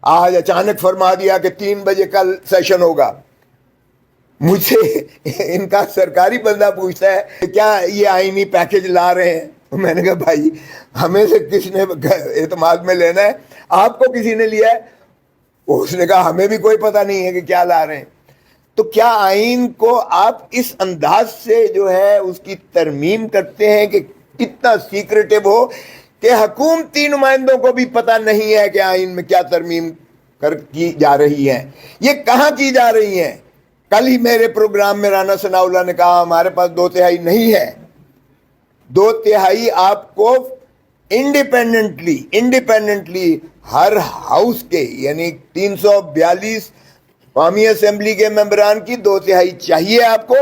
آج اچانک فرما دیا کہ 3 بجے کل سیشن ہوگا. مجھ سے ان کا سرکاری بندہ پوچھتا ہے کہ کیا یہ آئینی پیکج لا رہے ہیں؟ میں نے کہا بھائی ہمیں سے کس نے اعتماد میں لینا ہے؟ آپ کو کسی نے لیا ہے؟ اس نے کہا ہمیں بھی کوئی پتہ نہیں ہے کہ کیا لا رہے ہیں. تو کیا آئین کو آپ اس انداز سے جو ہے اس کی ترمیم کرتے ہیں کہ کتنا سیکریٹو ہو کہ حکومتی نمائندوں کو بھی پتہ نہیں ہے کہ آئین میں کیا ترمیم کی جا رہی ہے، یہ کہاں کی جا رہی ہیں؟ کل ہی میرے پروگرام میں رانا ثناء اللہ نے کہا ہمارے پاس 2/3 نہیں ہے. 2/3 آپ کو انڈیپینڈنٹلی ہر ہاؤس کے یعنی 342 قومی اسمبلی کے ممبران کی 2/3 چاہیے آپ کو.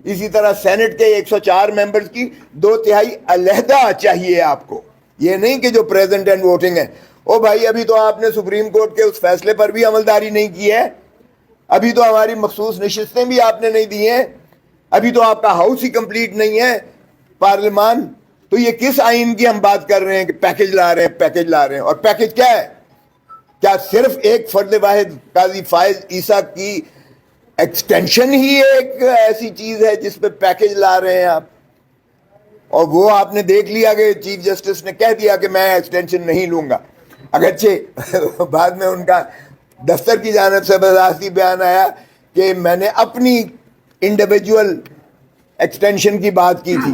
اسی طرح سینٹ کے 104 ممبرز کی 2/3 علیحدہ چاہیے آپ کو. یہ نہیں کہ جو پریزنٹ اینڈ ووٹنگ ہے. او بھائی ابھی تو آپ نے سپریم کورٹ کے اس فیصلے پر بھی عملداری نہیں کی ہے، ابھی تو ہماری مخصوص نشستیں بھی آپ نے نہیں دی ہیں، ابھی تو آپ کا ہاؤس ہی کمپلیٹ نہیں ہے پارلیمان. تو یہ کس آئین کی ہم بات کر رہے ہیں کہ پیکج لا رہے ہیں؟ اور پیکج کیا ہے؟ کیا صرف ایک فرد واحد قاضی فائز عیسیٰ کی ایکسٹینشن ہی ایک ایسی چیز ہے جس پہ پیکج لا رہے ہیں آپ؟ اور وہ آپ نے دیکھ لیا کہ چیف جسٹس نے کہہ دیا کہ میں ایکسٹینشن نہیں لوں گا. اگرچہ بعد میں ان کا دفتر کی جانب سے بذاتی بیان آیا کہ میں نے اپنی انڈیویجول ایکسٹینشن کی بات کی تھی،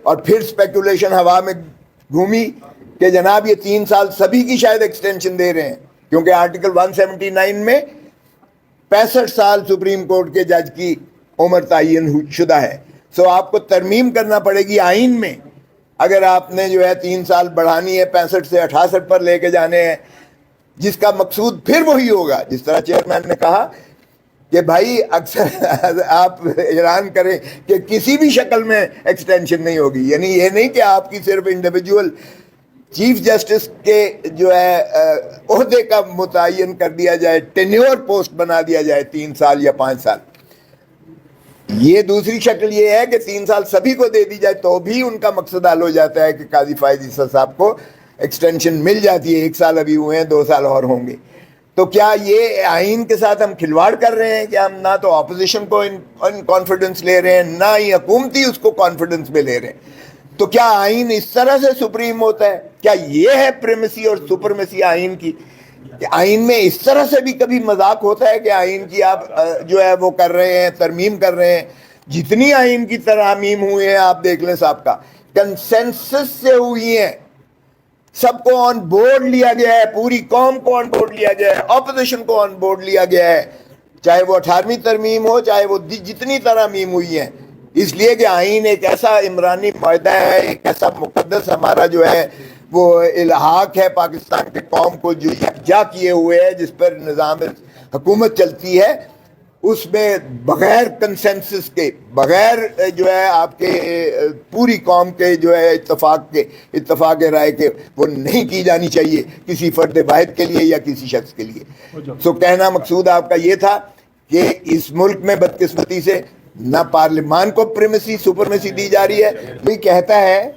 اور پھر سپیکولیشن ہوا میں گھومی کہ جناب یہ 3 سال سبھی کی شاید ایکسٹینشن دے رہے ہیں، کیونکہ آرٹیکل 179 میں 65 سال سپریم کورٹ کے جج کی عمر تعین شدہ ہے. سو آپ کو ترمیم کرنا پڑے گی آئین میں اگر آپ نے جو ہے 3 سال بڑھانی ہے، 65 سے 68 پر لے کے جانے ہیں، جس کا مقصود پھر وہی ہوگا جس طرح چیئرمین نے کہا کہ بھائی اکثر آپ اعلان کریں کہ کسی بھی شکل میں ایکسٹینشن نہیں ہوگی. یعنی یہ نہیں کہ آپ کی صرف انڈیویجول چیف جسٹس کے جو ہے عہدے کا متعین کر دیا جائے، ٹینیور پوسٹ بنا دیا جائے 3 سال یا 5 سال. یہ دوسری شکل یہ ہے کہ 3 سال سبھی کو دے دی جائے تو بھی ان کا مقصد حل ہو جاتا ہے کہ قاضی فائز عیسیٰ صاحب کو ایکسٹینشن مل جاتی ہے. 1 سال ابھی ہوئے ہیں، 2 سال اور ہوں گے. تو کیا یہ آئین کے ساتھ ہم کھلواڑ کر رہے ہیں کہ ہم نہ تو اپوزیشن کو ان کانفیڈنس لے رہے ہیں، نہ ہی حکومتی اس کو کانفیڈنس میں لے رہے ہیں؟ تو کیا آئین اس طرح سے سپریم ہوتا ہے؟ کیا یہ ہے پریمیسی اور سپرمیسی آئین کی کہ آئین میں اس طرح سے بھی کبھی مذاق ہوتا ہے کہ آئین کی آپ جو ہے وہ کر رہے ہیں، ترمیم کر رہے ہیں؟ جتنی آئین کی ترامیم ہوئی ہیں آپ دیکھ لیں، صاحب کا کنسنسس سے ہوئی ہیں، سب کو آن بورڈ لیا گیا ہے، پوری قوم کو آن بورڈ لیا گیا ہے، اپوزیشن کو آن بورڈ لیا گیا ہے، چاہے وہ 18ویں ترمیم ہو، چاہے وہ جتنی ترامیم ہوئی ہیں. اس لیے کہ آئین ایک ایسا عمرانی معاہدہ ہے، ایک ایسا مقدس ہمارا جو ہے وہ الحاق ہے پاکستان کے قوم کو جو یکجا کیے ہوئے ہے، جس پر نظام حکومت چلتی ہے. اس میں بغیر کنسنسس کے، بغیر جو ہے آپ کے پوری قوم کے جو ہے اتفاق رائے کے وہ نہیں کی جانی چاہیے کسی فرد واحد کے لیے یا کسی شخص کے لیے. سو کہنا مقصود آپ کا یہ تھا کہ اس ملک میں بدقسمتی سے نہ پارلیمان کو پریمیسی سپرمیسی دی جا رہی ہے. کوئی کہتا ہے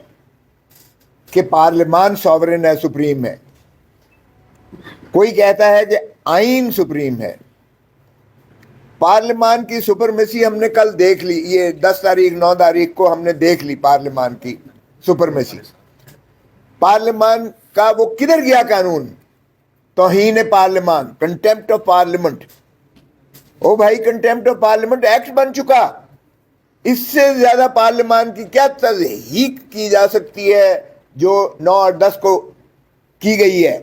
کہ پارلیمان سوورن ہے، سپریم ہے، کوئی کہتا ہے کہ آئین سپریم ہے. پارلیمان کی سپرمیسی ہم نے کل دیکھ لی، یہ 10 تاریخ 9 تاریخ کو ہم نے دیکھ لی پارلیمان کی سپرمیسی. پارلیمان کا وہ کدھر گیا قانون؟ توہین پارلیمان، کنٹیمپٹ آف پارلیمنٹ. او بھائی کنٹیمپٹ آف پارلیمنٹ ایکٹ بن چکا، اس سے زیادہ پارلیمان کی کیا تضحیق کی جا سکتی ہے جو 9 اور 10 کو کی گئی ہے؟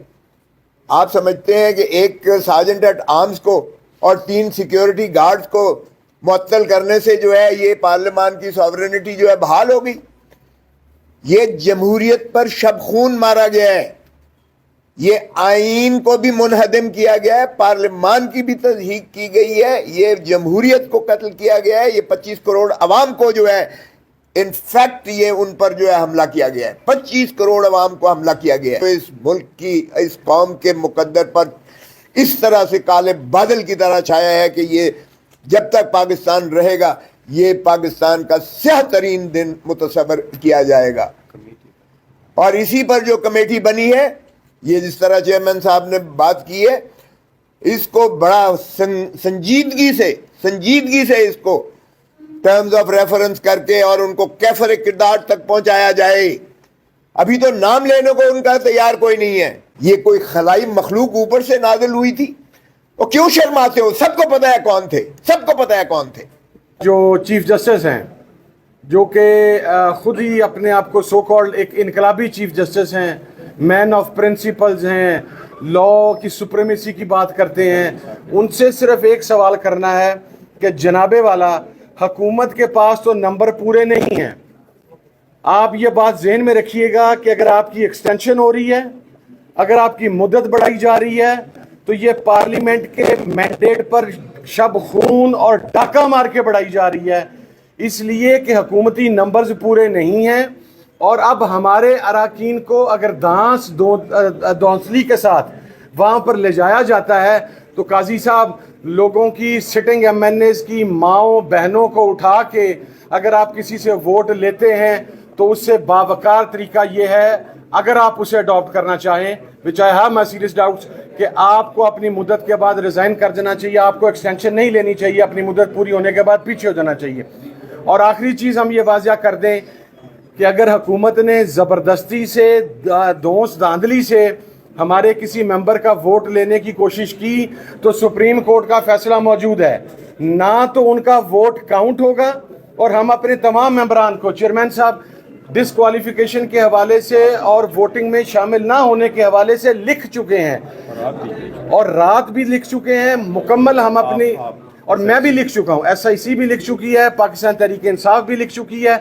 آپ سمجھتے ہیں کہ ایک سارجنٹ ایٹ آرمز کو اور 3 سیکیورٹی گارڈز کو معطل کرنے سے جو ہے یہ پارلیمان کی سوورنٹی جو ہے بحال ہو گئی؟ یہ جمہوریت پر شب خون مارا گیا ہے، یہ آئین کو بھی منہدم کیا گیا ہے، پارلیمان کی بھی تضحیق کی گئی ہے، یہ جمہوریت کو قتل کیا گیا ہے، یہ 25 کروڑ عوام کو جو ہے انفیکٹ یہ ان پر جو ہے حملہ کیا گیا ہے، 25 کروڑ عوام کو حملہ کیا گیا ہے. تو اس ملک کی، اس قوم کے مقدر پر اس طرح سے کالے بادل کی طرح چھایا ہے کہ یہ جب تک پاکستان رہے گا یہ پاکستان کا سیاہ ترین دن متصور کیا جائے گا. اور اسی پر جو کمیٹی بنی ہے یہ جس طرح چیئرمین صاحب نے بات کی ہے اس کو بڑا سنجیدگی سے اس کو ٹرمز آف ریفرنس کر کے اور ان کو کیفر کردار تک پہنچایا جائے. ابھی تو نام لینے کو ان کا تیار کوئی نہیں ہے. یہ کوئی خلائی مخلوق اوپر سے نازل ہوئی تھی. وہ کیوں شرماتے ہو؟ سب کو پتا ہے کون تھے, سب کو پتا ہے کون تھے. جو چیف جسٹس ہیں, جو کہ خود ہی اپنے آپ کو سو کالڈ ایک انقلابی چیف جسٹس ہیں, مین آف پرنسپلز ہیں, لا کی سپریمیسی کی بات کرتے ہیں, ان سے صرف ایک سوال کرنا ہے کہ جناب والا حکومت کے پاس تو نمبر پورے نہیں ہیں. آپ یہ بات ذہن میں رکھیے گا کہ اگر آپ کی ایکسٹینشن ہو رہی ہے, اگر آپ کی مدت بڑھائی جا رہی ہے, تو یہ پارلیمنٹ کے مینڈیٹ پر شب خون اور ڈاکہ مار کے بڑھائی جا رہی ہے, اس لیے کہ حکومتی نمبرز پورے نہیں ہیں. اور اب ہمارے اراکین کو اگر دونسلی کے ساتھ وہاں پر لے جایا جاتا ہے تو قاضی صاحب لوگوں کی سٹنگ ایم این ایز کی ماؤں بہنوں کو اٹھا کے اگر آپ کسی سے ووٹ لیتے ہیں تو اس سے باوقار طریقہ یہ ہے, اگر آپ اسے اڈاپٹ کرنا چاہیں, which I have my serious doubts, کہ آپ کو اپنی مدت کے بعد ریزائن کر دینا چاہیے, آپ کو ایکسٹینشن نہیں لینی چاہیے, اپنی مدت پوری ہونے کے بعد پیچھے ہو جانا چاہیے. اور آخری چیز ہم یہ واضح کر دیں کہ اگر حکومت نے زبردستی سے دھونس دھاندلی سے ہمارے کسی ممبر کا ووٹ لینے کی کوشش کی تو سپریم کورٹ کا فیصلہ موجود ہے, نہ تو ان کا ووٹ کاؤنٹ ہوگا اور ہم اپنے تمام ممبران کو, چیئرمین صاحب ڈسکوالیفیکیشن کے حوالے سے اور ووٹنگ میں شامل نہ ہونے کے حوالے سے لکھ چکے ہیں, اور رات بھی لکھ چکے ہیں مکمل. ہم اپنی, اور میں بھی لکھ چکا ہوں, ایس آئی سی بھی لکھ چکی ہے, پاکستان تحریک انصاف بھی لکھ چکی ہے.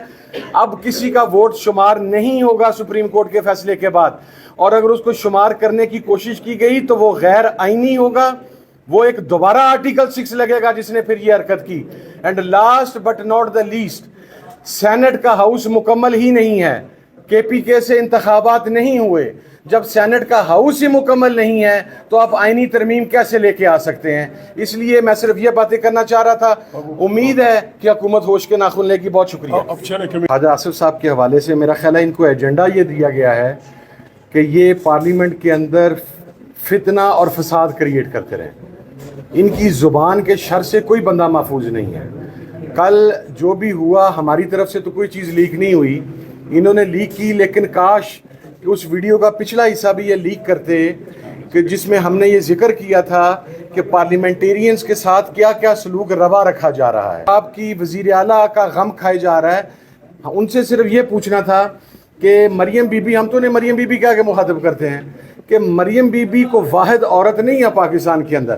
اب کسی کا ووٹ شمار نہیں ہوگا سپریم کورٹ کے فیصلے کے بعد, اور اگر اس کو شمار کرنے کی کوشش کی گئی تو وہ غیر آئینی ہوگا, وہ ایک دوبارہ آرٹیکل 6 لگے گا جس نے پھر یہ حرکت کی. And last but not the least, سینٹ کا ہاؤس مکمل ہی نہیں ہے, کے پی کے سے انتخابات نہیں ہوئے. جب سینٹ کا ہاؤس ہی مکمل نہیں ہے تو آپ آئینی ترمیم کیسے لے کے آ سکتے ہیں؟ اس لیے میں صرف یہ باتیں کرنا چاہ رہا تھا. امید ہے کہ حکومت ہوش کے ناخن لے گی. بہت شکریہ. حاجہ آصف صاحب کے حوالے سے میرا خیال ہے ان کو ایجنڈا یہ دیا گیا ہے کہ یہ پارلیمنٹ کے اندر فتنہ اور فساد کریٹ کرتے رہیں. ان کی زبان کے شر سے کوئی بندہ محفوظ نہیں ہے. کل جو بھی ہوا ہماری طرف سے تو کوئی چیز لیک نہیں ہوئی, انہوں نے لیک کی, لیکن کاش کہ اس ویڈیو کا پچھلا حصہ بھی یہ لیک کرتے کہ جس میں ہم نے یہ ذکر کیا تھا کہ پارلیمنٹیرینز کے ساتھ کیا کیا سلوک روا رکھا جا رہا ہے. آپ کی وزیر اعلیٰ کا غم کھائے جا رہا ہے. ان سے صرف یہ پوچھنا تھا کہ مریم بی بی, ہم تو انہیں مریم بی بی کہہ کے مخاطب کرتے ہیں, کہ مریم بی بی کو واحد عورت نہیں ہے پاکستان کے اندر.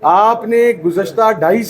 آپ نے گزشتہ 2.5